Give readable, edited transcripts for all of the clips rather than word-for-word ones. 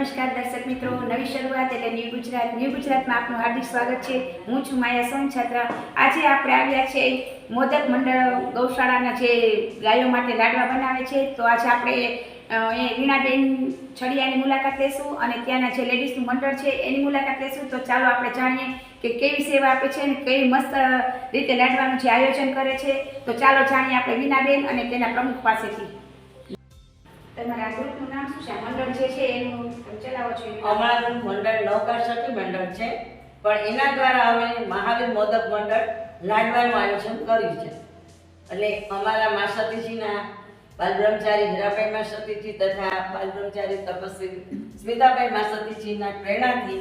નમસ્કાર દર્શક મિત્રો, નવી શરૂઆત એટલે ન્યૂ ગુજરાતમાં આપનું હાર્દિક સ્વાગત છે। હું છું માયા સોન છાત્રા। આજે આપણે આવ્યા છે મોદક મંડળ ગૌશાળાના જે ગાયો માટે લાડવા બનાવે છે, તો આજે આપણે વીણાબેન છડિયાની મુલાકાત લેશું અને ત્યાંના જે લેડીઝનું મંડળ છે એની મુલાકાત લેશું। તો ચાલો આપણે જાણીએ કે કેવી સેવા આપે છે અને કેવી મસ્ત રીતે લાડવાનું જે આયોજન કરે છે। તો ચાલો જાણીએ આપણે વીણાબેન અને તેના પ્રમુખ પાસેથી। તમારા ગ્રુપનું નામ શું છે? મંડળ જે છે એનું ચલાવો છો? અમારું મંડળ નવકાર સખી મંડળ છે, પણ એના દ્વારા અમે મહાવીર મોદક મંડળ લાડવાનું આયોજન કર્યું છે। એટલે અમારા મા સતીજીના બાલબ્રહ્મચારી હીરાભાઈ મા સતીજી તથા બાલબ્રહ્મચારી તપસ્વી સ્મિતાભાઈ મા સતીજીના પ્રેરણાથી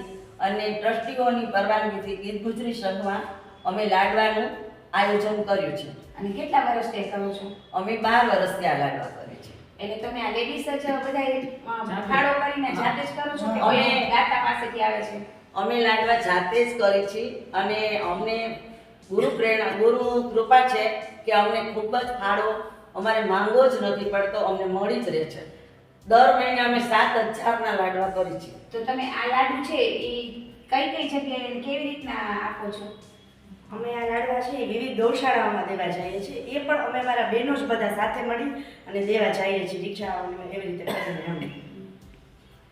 અને ટ્રસ્ટીઓની પરવાનગીથી ગીત ગુજરી સંઘમાં અમે લાડવાનું આયોજન કર્યું છે। અને કેટલા વર્ષથી કરો છો? અમે 12 વર્ષથી આ લાડવા કરીએ છીએ। એટલે તમે આ લેડીઝ જ બધા ફાળો કરીને જાતે જ કરો છો કે કોઈ દાતા પાસેથી આવે છે? અમે લાડવા જાતે જ કરી છીએ અને અમને ગુરુ કૃપા છે કે અમને ખૂબ જ ફાળો અમારે માંગવો જ નથી પડતો, અમને મળી જ રહે છે। દર મહિને અમે 7,000ના લાડવા કરી છીએ। તો તમે આ લાડુ છે એ કઈ કઈ જગ્યાએ કેવી રીતના આપો છો? અમે આ લાડવા છે વિવિધ ગૌશાળાઓમાં દેવા જઈએ છીએ। એ પણ અમે મારા બહેનો જ બધા સાથે મળી અને દેવા જઈએ છીએ, રિક્ષાઓને એવી રીતે કરીને અમે।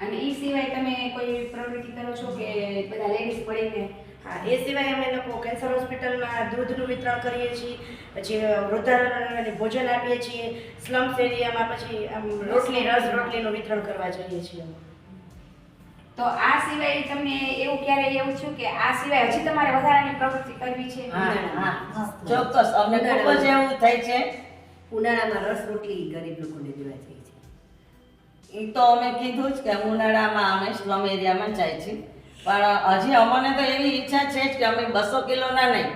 અને એ સિવાય તમે કોઈ પ્રવૃત્તિ કરો છો કે બધા લેડીઝ પડીને? હા, એ સિવાય અમે લોકો કેન્સર હોસ્પિટલમાં દૂધનું વિતરણ કરીએ છીએ, પછી વૃદ્ધાને ભોજન આપીએ છીએ, સ્લમ્સ એરિયામાં પછી આમ રોટલીનું વિતરણ કરવા જઈએ છીએ। તો આ સિવાય તમને એવું ક્યારે એવું થયું કે આ સિવાય હજી તમારે વધારાની પ્રવૃત્તિ કરવી છે? હા, ચોક્કસ અમને ખૂબ જ એવું થાય છે। ઉનાળામાં રસ રોટલી ગરીબ લોકોને દેવા જઈએ છીએ। એ તો અમે કીધું જ કે ઉનાળામાં અમે સ્લમ એરિયામાં જાય છીએ, પણ હજી અમને તો એવી ઈચ્છા છે જ કે અમે 200 કિલોના નહીં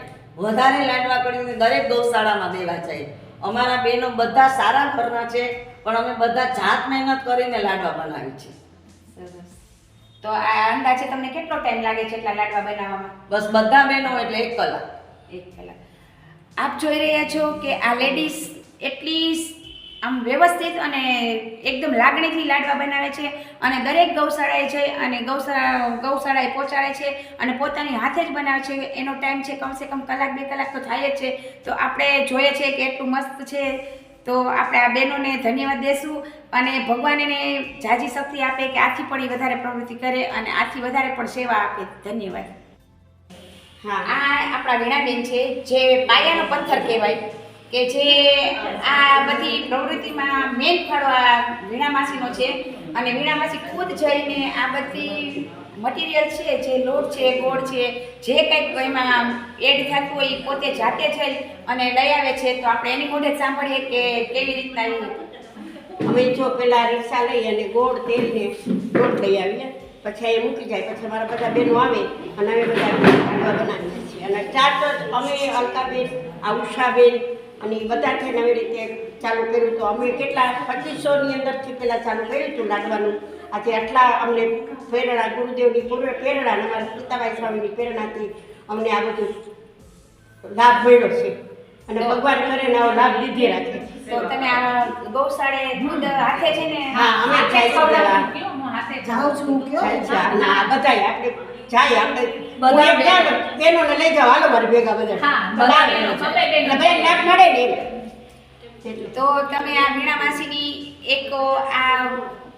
વધારે લાડવા કરીને દરેક ગૌશાળામાં દેવા જઈએ। અમારા બહેનો બધા સારા ઘરના છે, પણ અમે બધા જાત મહેનત કરીને લાડવા બનાવીએ છીએ। સરસ। તો આ અંદાજે તમને કેટલો ટાઈમ લાગે છે એટલા લાડવા બનાવવામાં? બસ બધા બહેનો એટલે 1 કલાક। 1 કલાક। આપ જોઈ રહ્યા છો કે આ લેડીઝ એટલી આમ વ્યવસ્થિત અને એકદમ લાગણીથી લાડવા બનાવે છે અને દરેક ગૌશાળાએ જઈ અને ગૌશાળાએ પહોંચાડે છે અને પોતાની હાથે જ બનાવે છે। એનો ટાઈમ છે કમસે કમ 1 કલાક 2 કલાક તો થાય જ છે। તો આપણે જોઈએ છે કે એટલું મસ્ત છે, તો આપણે આ બહેનોને ધન્યવાદ દેશું અને ભગવાન એને જાજી શક્તિ આપે કે આથી પણ વધારે પ્રવૃત્તિ કરે અને આથી વધારે પણ સેવા આપે। ધન્યવાદ। હા, આ આપણા વીણાબેન છે જે પાયાનો પથ્થર કહેવાય, કે જે આ બધી પ્રવૃત્તિમાં મેન ફાળો આ વીણામાસીનો છે અને વીણામાસી ખુદ જઈને આ બધી મટીરિયલ છે, જે લોટ છે, ગોળ છે, જે કંઈક એમાં એડ થતું હોય એ પોતે જાતે જઈ અને લઈ આવે છે। તો આપણે એની મોઢે જ સાંભળીએ કે કેવી રીતના અમે જો પેલા રિક્ષા લઈ અને ગોળ તેલ ને લોટ લઈ આવીએ, પછી એ મૂકી જાય, પછી અમારા બધા બહેનો આવે અને અમે બધા લાડવા બનાવીએ છીએ। અને ચાર અમે અલકાબેન, ઉષાબેન અને એ બધા થઈને આવી રીતે ચાલુ કર્યું। તો અમે કેટલા 2500ની અંદરથી પહેલાં ચાલુ કર્યું હતું લાડવાનું। આજે આટલા અમને પ્રેરણા, ગુરુદેવની પૂર્વ પ્રેરણા અને અમારા સીતાબાઈ સ્વામીની પ્રેરણાથી અમને આ બધું લાભ મળ્યો છે અને ભગવાન કરે ને આવો લાભ લીધે રાખે। તો તમે આ ગૌશાળે દૂધ હાથે છે ને? હા, અમે જાય છે પેલા હાથે જાઉં છું ના બધાય આપણે જાય, આપણે બધા બહેનોને લઈ જાઓ, હાલો મારી ભેગા બધા બેન લાભ મળે ને એમ। તો તમે આ વીણામાસીની એક આ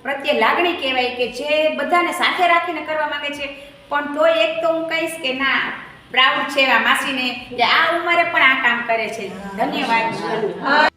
પ્રત્યે લાગણી કહેવાય કે જે બધાને સાથે રાખીને કરવા માંગે છે, પણ તોય એક તો હું કહીશ કે ના, પ્રાઉડ છે આ માસીને કે આ ઉંમરે પણ આ કામ કરે છે। ધન્યવાદ।